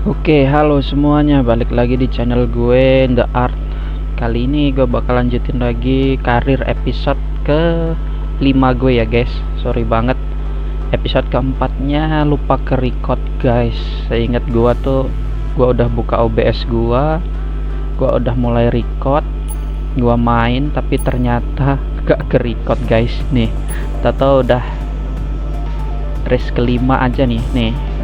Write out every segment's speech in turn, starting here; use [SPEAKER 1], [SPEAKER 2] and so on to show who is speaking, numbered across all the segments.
[SPEAKER 1] Oke, halo semuanya, balik lagi di channel gue The Art. Kali ini gue bakal lanjutin lagi karir episode ke 5 gue ya guys. Sorry banget, episode keempatnya lupa ke record guys. Seingat gue tuh, gue udah buka OBS gue udah mulai record, gue main, tapi ternyata gak ke record guys. Nih, tahu udah race kelima aja nih.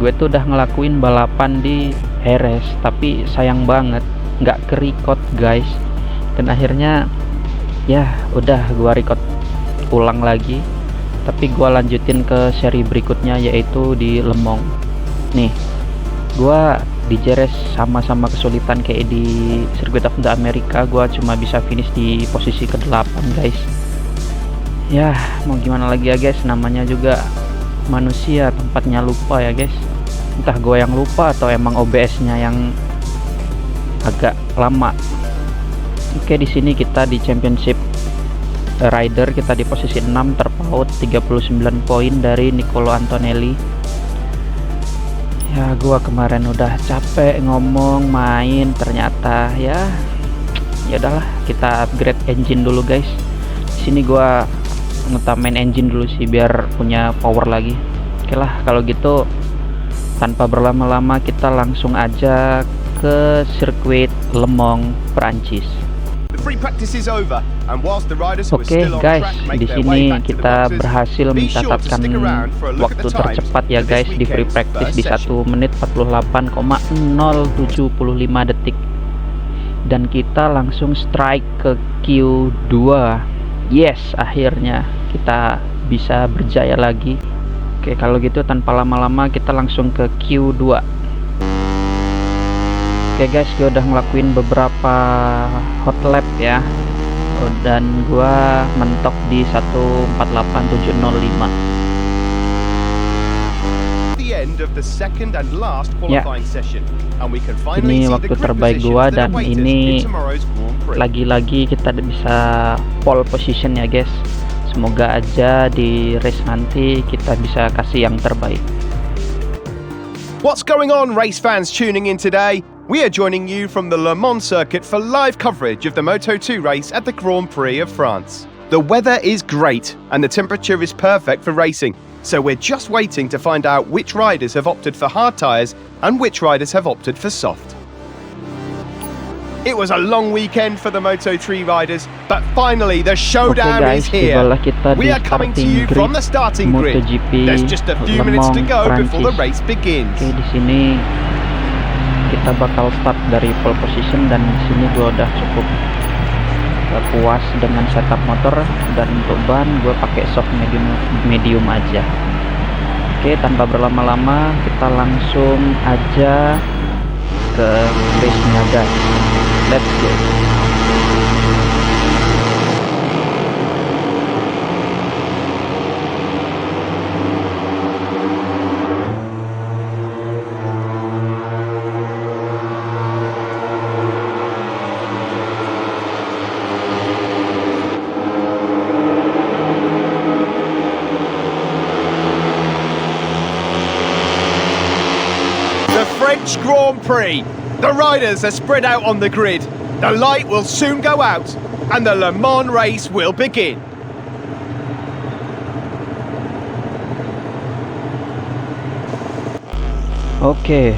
[SPEAKER 1] Gue tuh udah ngelakuin balapan di Heres, tapi sayang banget nggak ke record guys. Dan akhirnya ya udah gue record ulang lagi, tapi gue lanjutin ke seri berikutnya, yaitu di Le Mans. Nih, gue di Jerez sama-sama kesulitan kayak di Circuit of the America. Gue cuma bisa finish di posisi ke-8 guys. Ya mau gimana lagi ya guys, namanya juga manusia, tempatnya lupa ya guys. Entah gue yang lupa atau emang OBS-nya yang agak lama. Oke, di sini kita di Championship Rider, kita di posisi 6, terpaut 39 poin dari Nicolo Antonelli. Ya gue kemarin udah capek ngomong main, ternyata ya udahlah, kita upgrade engine dulu guys. Di sini gue ngutamain engine dulu sih biar punya power lagi. Oke lah, kalau gitu tanpa berlama-lama kita langsung aja ke sirkuit Le Mans Prancis. Oke guys, di sini kita berhasil mencatatkan waktu tercepat ya guys di free practice di 1 menit 48,075 detik, dan kita langsung strike ke Q2. Yes, akhirnya kita bisa berjaya lagi. Oke, kalau gitu tanpa lama-lama kita langsung ke Q2. Oke guys, gue udah ngelakuin beberapa hot lap ya, dan gue mentok di 1:48,705. Ya, ini waktu terbaik gue, dan ini lagi-lagi kita bisa pole position ya guys. Semoga aja di race nanti kita bisa kasih yang terbaik.
[SPEAKER 2] What's going on, race fans tuning in today? We are joining you from the Le Mans circuit for live coverage of the Moto2 race at the Grand Prix of France. The weather is great and the temperature is perfect for racing, so we're just waiting to find out which riders have opted for hard tyres and which riders have opted for soft. It was a long weekend for the Moto3 riders, but finally the showdown is here. We are coming to you from the starting grid. There's just a few minutes to go before the race begins.
[SPEAKER 1] Oke, di sini kita bakal start dari pole position, dan di sini gue udah cukup puas dengan setup motor, dan untuk ban gue pakai soft medium aja. Oke, tanpa berlama-lama kita langsung aja ke race-nya guys. Let's go.
[SPEAKER 2] The French Grand Prix. The riders are spread out on the grid. The light will soon go out and the Le Mans race will begin.
[SPEAKER 1] Oke,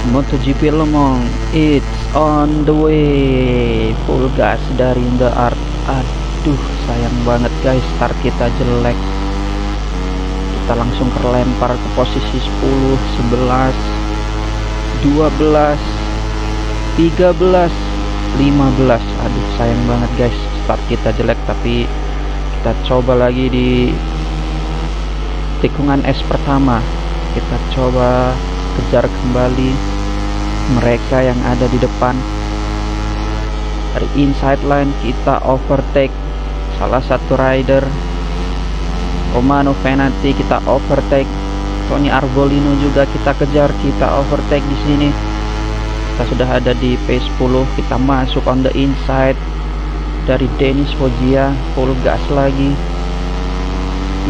[SPEAKER 1] MotoGP Le Mans, it's on the way. Full gas dari The Art. Aduh, sayang banget guys, start kita jelek. Kita langsung terlempar ke posisi 10, 11, 12, 13, 15. Aduh, sayang banget guys, start kita jelek. Tapi kita coba lagi di tikungan S pertama. Kita coba kejar kembali mereka yang ada di depan. Dari inside line kita overtake salah satu rider, Romano Fenati, kita overtake. Tony Arbolino juga kita kejar, kita overtake di sini. Kita sudah ada di P10, kita masuk on the inside dari Denis Foggia, full gas lagi.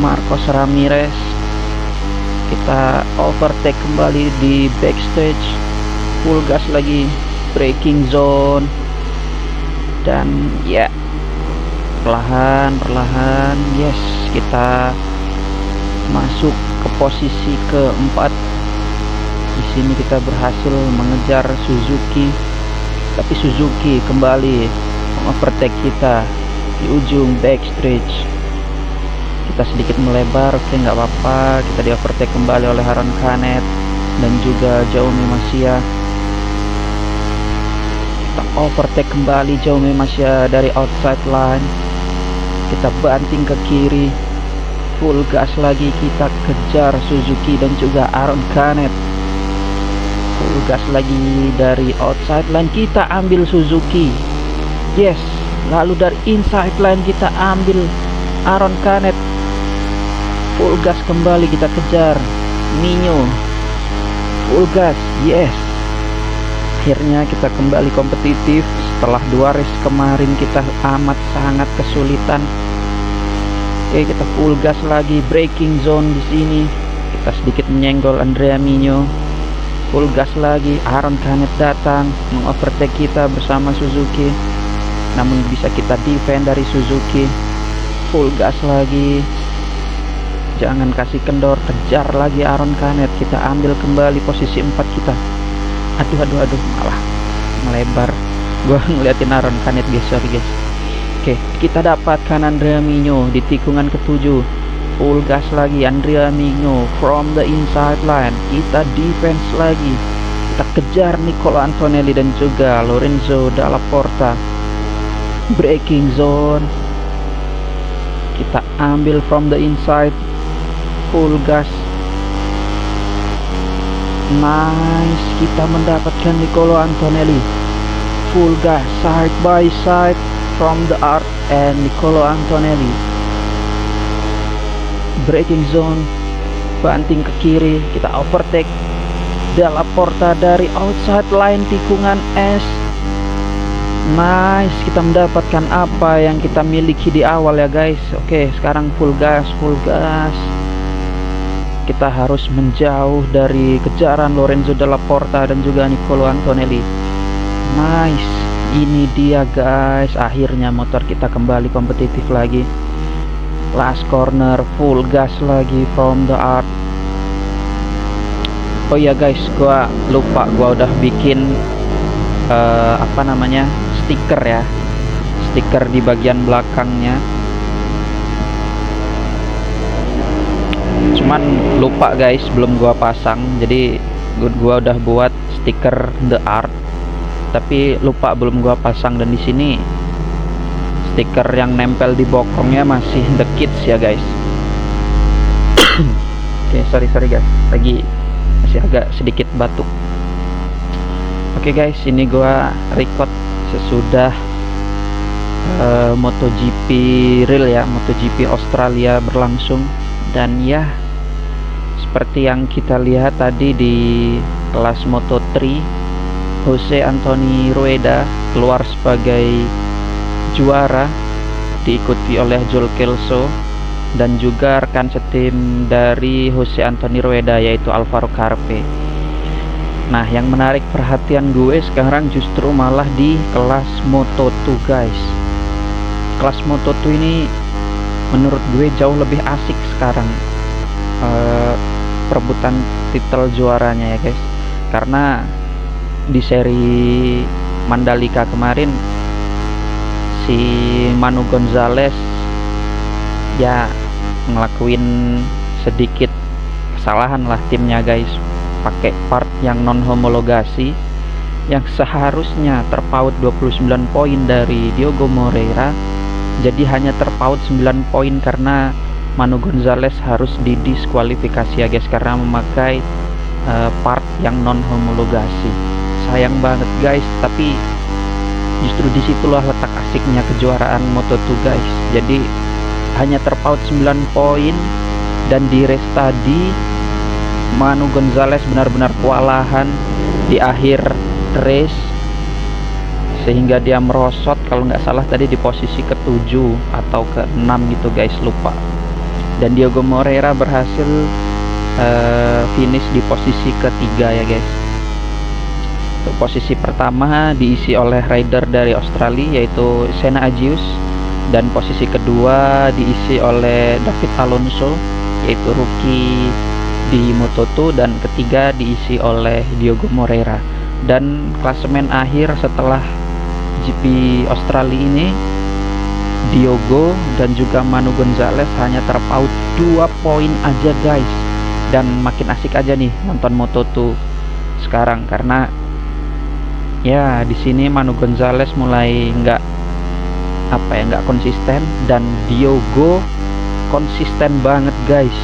[SPEAKER 1] Marcos Ramirez, kita overtake kembali di backstage. full gas lagi, braking zone, dan ya perlahan yes kita masuk ke posisi keempat. Di sini kita berhasil mengejar Suzuki, tapi Suzuki kembali mengovertake kita di ujung backstretch. Kita sedikit melebar, oke nggak apa-apa, kita di overtake kembali oleh Aron Canet dan juga Jaume Masia. Kita overtake kembali Jaume Masia dari outside line. Kita banting ke kiri, full gas lagi, kita kejar Suzuki dan juga Aron Canet. Full gas lagi dari outside line, kita ambil Suzuki, yes. Lalu dari inside line kita ambil Aron Canet. Full gas kembali, kita kejar Minyo, full gas, yes. Akhirnya kita kembali kompetitif setelah 2 race kemarin kita amat sangat kesulitan. Oke, kita full gas lagi, braking zone di sini. Kita sedikit menyenggol Andrea Minyo. Full gas lagi, Aron Canet datang mengovertake kita bersama Suzuki. Namun bisa kita defend dari Suzuki. Full gas lagi. Jangan kasih kendor, kejar lagi Aron Canet. Kita ambil kembali posisi 4 kita. Aduh, malah melebar. Gua ngeliatin Aron Canet guys, sorry guys. Oke, kita dapatkan Andrea Minyo di tikungan ke-7. Full gas lagi Andrea Minyo from the inside line. Kita defense lagi. Kita kejar Nicolo Antonelli dan juga Lorenzo Dalla Porta. Braking zone. Kita ambil from the inside. Full gas. Nice, kita mendapatkan Nicolo Antonelli. Full gas side by side from the art and Nicolo Antonelli. Braking zone, banting ke kiri, kita overtake Dalla Porta dari outside line tikungan S. Nice, kita mendapatkan apa yang kita miliki di awal ya guys. Oke, sekarang full gas. Kita harus menjauh dari kejaran Lorenzo Dalla Porta dan juga Nicolo Antonelli. Nice, ini dia guys, akhirnya motor kita kembali kompetitif lagi. Last corner, full gas lagi from the art. Oh ya guys, gua lupa, gua udah bikin stiker ya, stiker di bagian belakangnya. Cuman lupa guys, belum gua pasang. Jadi gua udah buat stiker the art, tapi lupa belum gua pasang. Dan di sini stiker yang nempel di bokongnya masih the kids ya guys. Oke, sorry guys, lagi masih agak sedikit batuk. Oke guys, ini gua record sesudah MotoGP real ya, MotoGP Australia berlangsung. Dan ya, seperti yang kita lihat tadi di kelas Moto3, Jose Antonio Rueda keluar sebagai juara, diikuti oleh Joel Kelso dan juga rekan setim dari Jose Antonio Rueda yaitu Alvaro Carpe. Nah, yang menarik perhatian gue sekarang justru malah di kelas Moto2 guys. Kelas Moto2 ini menurut gue jauh lebih asik sekarang perebutan titel juaranya ya guys. Karena di seri Mandalika kemarin si Manu Gonzalez ya ngelakuin sedikit kesalahan lah timnya guys, pakai part yang non homologasi yang seharusnya terpaut 29 poin dari Diogo Moreira, jadi hanya terpaut 9 poin karena Manu Gonzalez harus didiskualifikasi ya guys karena memakai part yang non homologasi. Sayang banget guys, tapi justru disitulah letak asiknya kejuaraan Moto2 guys. Jadi hanya terpaut 9 poin, dan di race tadi Manu Gonzalez benar-benar kewalahan di akhir race sehingga dia merosot, kalau nggak salah tadi di posisi ke-7 atau ke-6 gitu guys, lupa. Dan Diogo Moreira berhasil finish di posisi ke-3 ya guys. Untuk posisi pertama diisi oleh rider dari Australia yaitu Senna Agius, dan posisi kedua diisi oleh David Alonso yaitu rookie di Moto2, dan ketiga diisi oleh Diogo Moreira. Dan klasemen akhir setelah GP Australia ini, Diogo dan juga Manu Gonzalez hanya terpaut 2 poin aja guys. Dan makin asik aja nih nonton Moto2 sekarang, karena ya di sini Manu Gonzalez mulai nggak konsisten, dan Diogo konsisten banget guys,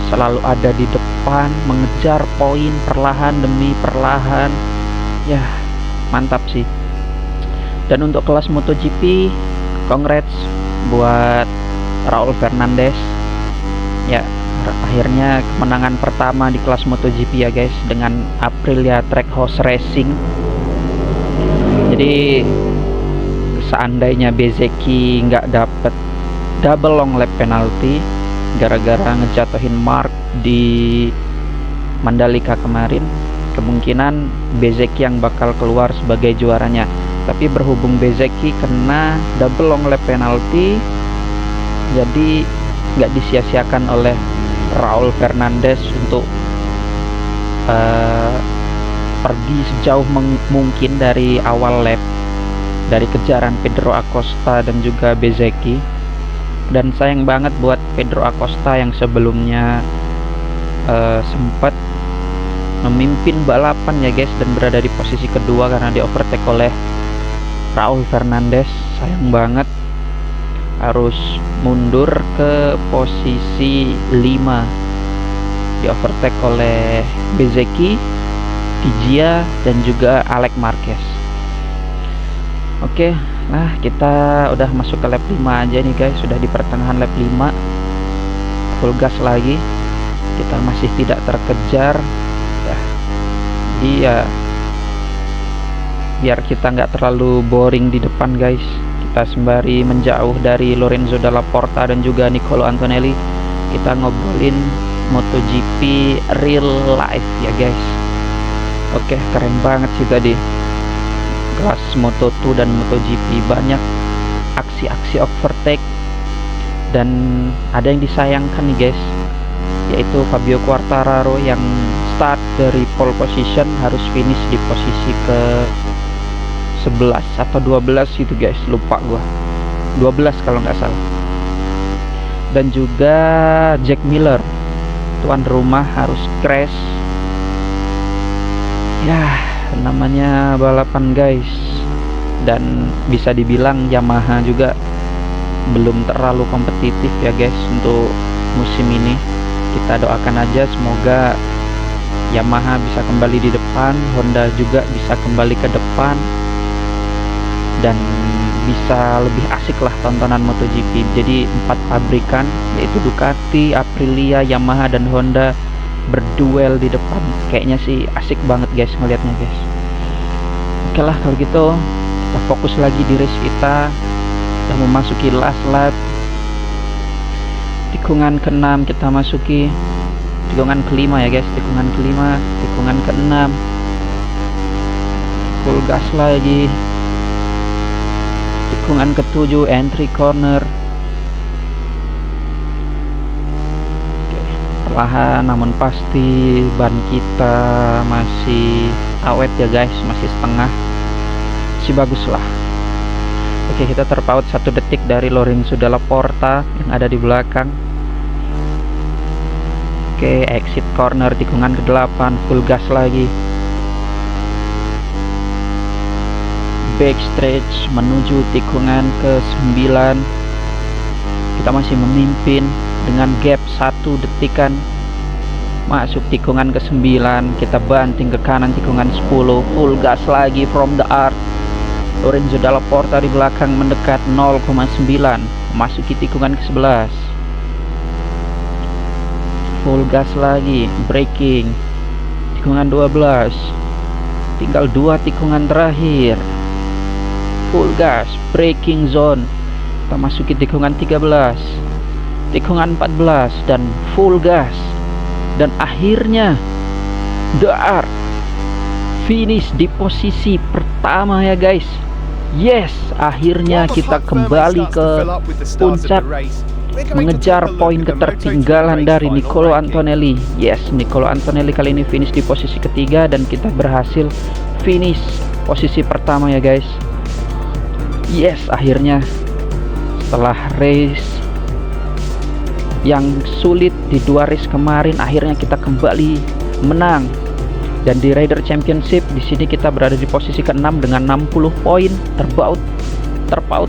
[SPEAKER 1] selalu ada di depan mengejar poin perlahan demi perlahan. Ya mantap sih. Dan untuk kelas MotoGP, congrats buat Raul Fernandez ya, akhirnya kemenangan pertama di kelas MotoGP ya guys, dengan Aprilia Trackhouse Racing. Jadi seandainya Bezzecchi nggak dapet double long lap penalty gara-gara ngejatuhin Mark di Mandalika kemarin, kemungkinan Bezzecchi yang bakal keluar sebagai juaranya. Tapi berhubung Bezzecchi kena double long lap penalty, jadi nggak disia-siakan oleh Raul Fernandez untuk pergi sejauh mungkin dari awal lap, dari kejaran Pedro Acosta dan juga Bezzecchi. Dan sayang banget buat Pedro Acosta yang sebelumnya sempat memimpin balapan ya guys, dan berada di posisi kedua karena di overtake oleh Raul Fernandez. Sayang banget harus mundur ke posisi 5, di overtake oleh Bezzecchi, Pigia dan juga Alex Marquez. Oke, nah kita udah masuk ke lap 5 aja nih guys, sudah di pertengahan lap 5. Full gas lagi, kita masih tidak terkejar ya. Jadi ya biar kita nggak terlalu boring di depan guys, kita sembari menjauh dari Lorenzo Dalla Porta dan juga Nicolo Antonelli, kita ngobrolin MotoGP real life ya guys. Oke, keren banget sih tadi kelas Moto2 dan MotoGP, banyak aksi-aksi overtake, dan ada yang disayangkan nih guys, yaitu Fabio Quartararo yang start dari pole position harus finish di posisi ke 11 atau 12 gitu guys, lupa gua, 12 kalau nggak salah. Dan juga Jack Miller, tuan rumah, harus crash ya, namanya balapan guys. Dan bisa dibilang Yamaha juga belum terlalu kompetitif ya guys untuk musim ini. Kita doakan aja semoga Yamaha bisa kembali di depan, Honda juga bisa kembali ke depan, dan bisa lebih asik lah tontonan MotoGP. Jadi 4 pabrikan yaitu Ducati, Aprilia, Yamaha dan Honda berduel di depan, kayaknya sih asik banget guys ngelihatnya guys. Oke lah kalau gitu, kita fokus lagi di race kita. Kita memasuki last lap, tikungan ke-6 kita masuki, tikungan ke-5 ya guys, tikungan ke-5, tikungan ke-6, full gas lagi, tikungan ke-7 entry corner. Perlahan namun pasti ban kita masih awet ya guys, masih setengah, masih bagus lah. Oke, kita terpaut 1 detik dari Lorenzo Dalla Porta yang ada di belakang. Oke, exit corner tikungan ke-8, full gas lagi, backstretch menuju tikungan ke-9. Kita masih memimpin dengan gap 1 detikan. Masuk tikungan ke-9, kita banting ke kanan tikungan 10, full gas lagi from the arc. Lorenzo Dalla Porta di belakang mendekat 0,9, memasuki tikungan ke-11. Full gas lagi, braking tikungan 12, tinggal 2 tikungan terakhir. Full gas, braking zone, kita masuki tikungan 13, tikungan 14, dan full gas. Dan akhirnya the arc finish di posisi pertama ya guys. Yes, akhirnya kita kembali ke puncak, mengejar poin ketertinggalan dari Nicolo Antonelli. Yes, Nicolo Antonelli kali ini finish di posisi ketiga dan kita berhasil finish posisi pertama ya guys. Yes, akhirnya setelah race yang sulit di 2 race kemarin, akhirnya kita kembali menang. Dan di Rider Championship di sini kita berada di posisi ke-6 dengan 60 poin, terpaut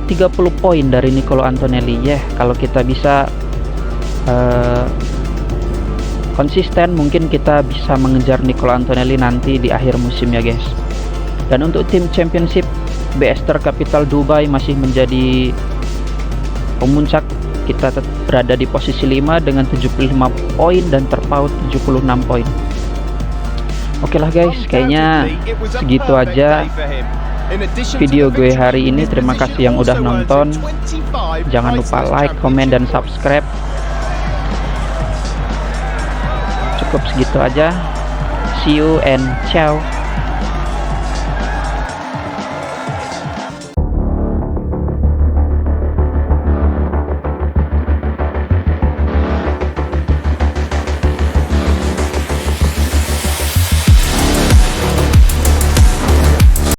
[SPEAKER 1] 30 poin dari Nicolo Antonelli. Kalau kita bisa konsisten, mungkin kita bisa mengejar Nicolo Antonelli nanti di akhir musim ya guys. Dan untuk tim championship, BSter Capital Dubai masih menjadi pemuncak. Kita berada di posisi 5 dengan 75 poin dan terpaut 76 poin. Oke lah guys, kayaknya segitu aja video gue hari ini. Terima kasih yang udah nonton. Jangan lupa like, comment, dan subscribe. Cukup segitu aja. See you and ciao.